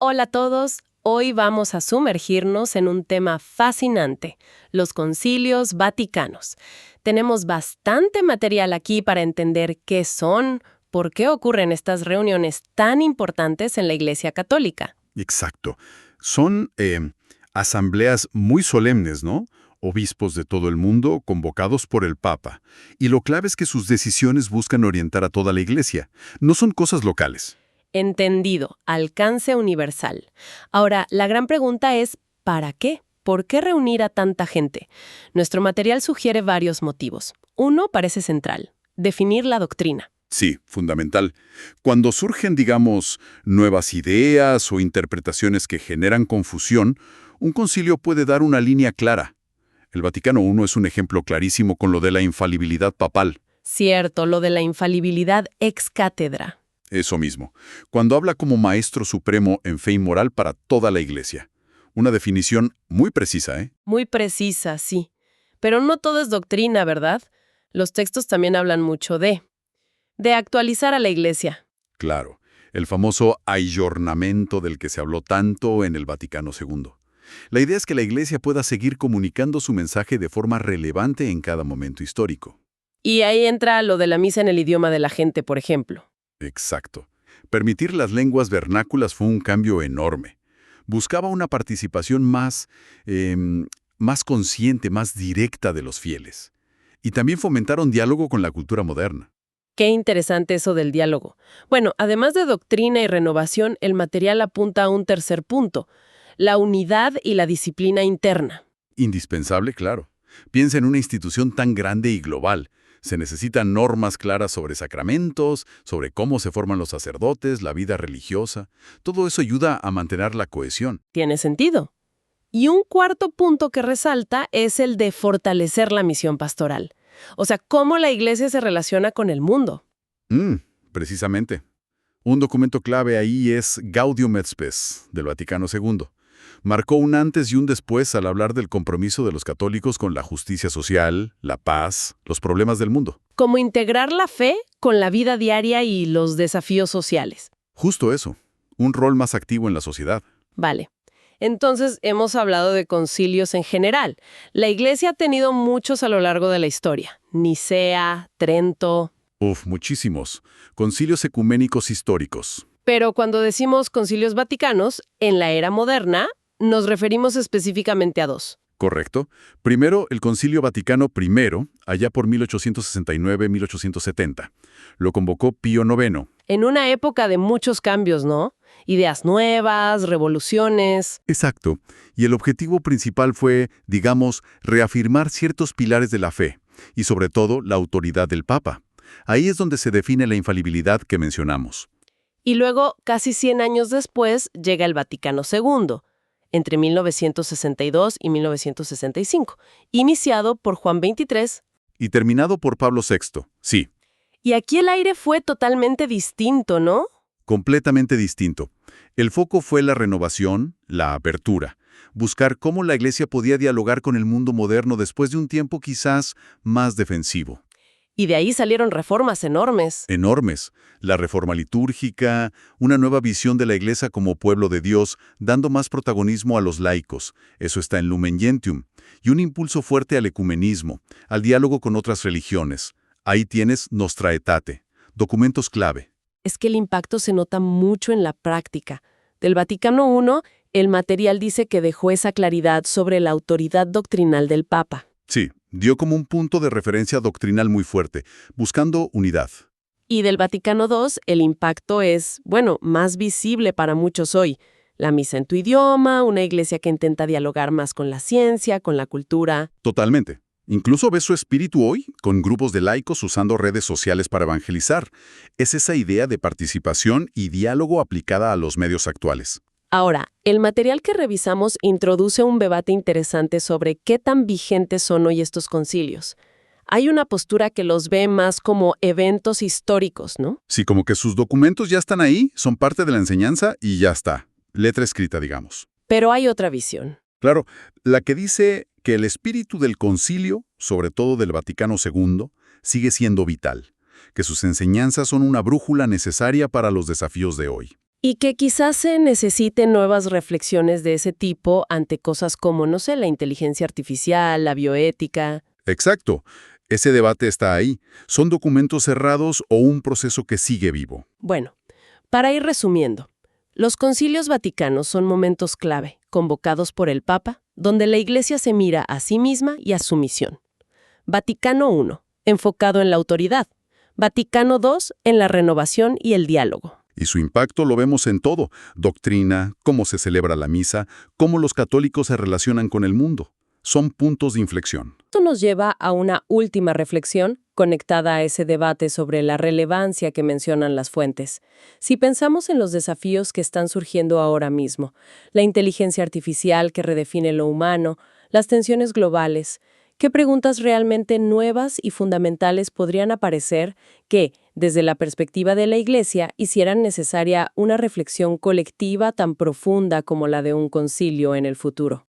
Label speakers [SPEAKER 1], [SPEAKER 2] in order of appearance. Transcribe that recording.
[SPEAKER 1] Hola a todos, hoy vamos a sumergirnos en un tema fascinante, los concilios vaticanos. Tenemos bastante material aquí para entender qué son, por qué ocurren estas reuniones tan importantes en la Iglesia Católica.
[SPEAKER 2] Exacto. Son asambleas muy solemnes, ¿no? Obispos de todo el mundo convocados por el Papa. Y lo clave es que sus decisiones buscan orientar a toda la Iglesia. No son cosas locales.
[SPEAKER 1] Entendido, alcance universal. Ahora, la gran pregunta es, ¿para qué? ¿Por qué reunir a tanta gente? Nuestro material sugiere varios motivos. Uno parece central, definir la doctrina.
[SPEAKER 2] Sí, fundamental. Cuando surgen, digamos, nuevas ideas o interpretaciones que generan confusión, un concilio puede dar una línea clara. El Vaticano I es un ejemplo clarísimo con lo de la infalibilidad papal.
[SPEAKER 1] Cierto, lo de la infalibilidad ex cátedra.
[SPEAKER 2] Eso mismo. Cuando habla como maestro supremo en fe y moral para toda la Iglesia. Una definición muy precisa, ¿eh?
[SPEAKER 1] Muy precisa, sí. Pero no todo es doctrina, ¿verdad? Los textos también hablan mucho de actualizar a la Iglesia.
[SPEAKER 2] Claro. El famoso ayornamiento del que se habló tanto en el Vaticano II. La idea es que la Iglesia pueda seguir comunicando su mensaje de forma relevante en cada momento histórico.
[SPEAKER 1] Y ahí entra lo de la misa en el idioma de la gente, por ejemplo.
[SPEAKER 2] Exacto. Permitir las lenguas vernáculas fue un cambio enorme. Buscaba una participación más consciente, más directa de los fieles. Y también fomentaron diálogo con la cultura moderna.
[SPEAKER 1] Qué interesante eso del diálogo. Bueno, además de doctrina y renovación, el material apunta a un tercer punto, la unidad y la disciplina interna.
[SPEAKER 2] Indispensable, claro. Piensa en una institución tan grande y global. Se necesitan normas claras sobre sacramentos, sobre cómo se forman los sacerdotes, la vida religiosa. Todo eso ayuda a mantener la cohesión.
[SPEAKER 1] Tiene sentido. Y un cuarto punto que resalta es el de fortalecer la misión pastoral. O sea, cómo la Iglesia se relaciona con el mundo.
[SPEAKER 2] Precisamente. Un documento clave ahí es Gaudium et Spes, del Vaticano II. Marcó un antes y un después al hablar del compromiso de los católicos con la justicia social, la paz, los problemas del mundo.
[SPEAKER 1] Cómo integrar la fe con la vida diaria y los desafíos sociales.
[SPEAKER 2] Justo eso, un rol más activo en la sociedad.
[SPEAKER 1] Vale. Entonces, hemos hablado de concilios en general. La Iglesia ha tenido muchos a lo largo de la historia. Nicea, Trento.
[SPEAKER 2] Muchísimos. Concilios ecuménicos históricos.
[SPEAKER 1] Pero cuando decimos concilios vaticanos, en la era moderna, nos referimos específicamente a dos.
[SPEAKER 2] Correcto. Primero, el Concilio Vaticano I, allá por 1869-1870. Lo convocó Pío IX.
[SPEAKER 1] En una época de muchos cambios, ¿no? Ideas nuevas, revoluciones.
[SPEAKER 2] Exacto. Y el objetivo principal fue, digamos, reafirmar ciertos pilares de la fe, y sobre todo la autoridad del Papa. Ahí es donde se define la infalibilidad que mencionamos.
[SPEAKER 1] Y luego, casi 100 años después, llega el Vaticano II, entre 1962 y 1965, iniciado por Juan XXIII.
[SPEAKER 2] Y terminado por Pablo VI. Sí,
[SPEAKER 1] Y aquí el aire fue totalmente distinto, ¿no?
[SPEAKER 2] completamente distinto. El foco fue la renovación, la apertura. Buscar cómo la Iglesia podía dialogar con el mundo moderno después de un tiempo quizás más defensivo.
[SPEAKER 1] Y de ahí salieron reformas enormes.
[SPEAKER 2] Enormes. La reforma litúrgica, una nueva visión de la Iglesia como pueblo de Dios, dando más protagonismo a los laicos. Eso está en Lumen Gentium. Y un impulso fuerte al ecumenismo, al diálogo con otras religiones. Ahí tienes Nostra Aetate, documentos clave.
[SPEAKER 1] Es que el impacto se nota mucho en la práctica. Del Vaticano I, el material dice que dejó esa claridad sobre la autoridad doctrinal del Papa.
[SPEAKER 2] Sí, dio como un punto de referencia doctrinal muy fuerte, buscando unidad.
[SPEAKER 1] Y del Vaticano II, el impacto es, bueno, más visible para muchos hoy. La misa en tu idioma, una iglesia que intenta dialogar más con la ciencia, con la cultura.
[SPEAKER 2] Totalmente. Incluso ves su espíritu hoy, con grupos de laicos usando redes sociales para evangelizar. Es esa idea de participación y diálogo aplicada a los medios actuales.
[SPEAKER 1] Ahora, el material que revisamos introduce un debate interesante sobre qué tan vigentes son hoy estos concilios. Hay una postura que los ve más como eventos históricos, ¿no?
[SPEAKER 2] Sí, como que sus documentos ya están ahí, son parte de la enseñanza y ya está. Letra escrita, digamos.
[SPEAKER 1] Pero hay otra visión.
[SPEAKER 2] Claro, la que dice que el espíritu del concilio, sobre todo del Vaticano II, sigue siendo vital, que sus enseñanzas son una brújula necesaria para los desafíos de hoy.
[SPEAKER 1] Y que quizás se necesiten nuevas reflexiones de ese tipo ante cosas como, no sé, la inteligencia artificial, la bioética.
[SPEAKER 2] Exacto. Ese debate está ahí. ¿Son documentos cerrados o un proceso que sigue vivo?
[SPEAKER 1] Bueno, para ir resumiendo, los concilios vaticanos son momentos clave, convocados por el Papa, donde la Iglesia se mira a sí misma y a su misión. Vaticano I, enfocado en la autoridad. Vaticano II, en la renovación y el diálogo.
[SPEAKER 2] Y su impacto lo vemos en todo: doctrina, cómo se celebra la misa, cómo los católicos se relacionan con el mundo. Son puntos de inflexión.
[SPEAKER 1] Esto nos lleva a una última reflexión conectada a ese debate sobre la relevancia que mencionan las fuentes. Si pensamos en los desafíos que están surgiendo ahora mismo, la inteligencia artificial que redefine lo humano, las tensiones globales, ¿qué preguntas realmente nuevas y fundamentales podrían aparecer que, desde la perspectiva de la Iglesia, hicieran necesaria una reflexión colectiva tan profunda como la de un concilio en el futuro?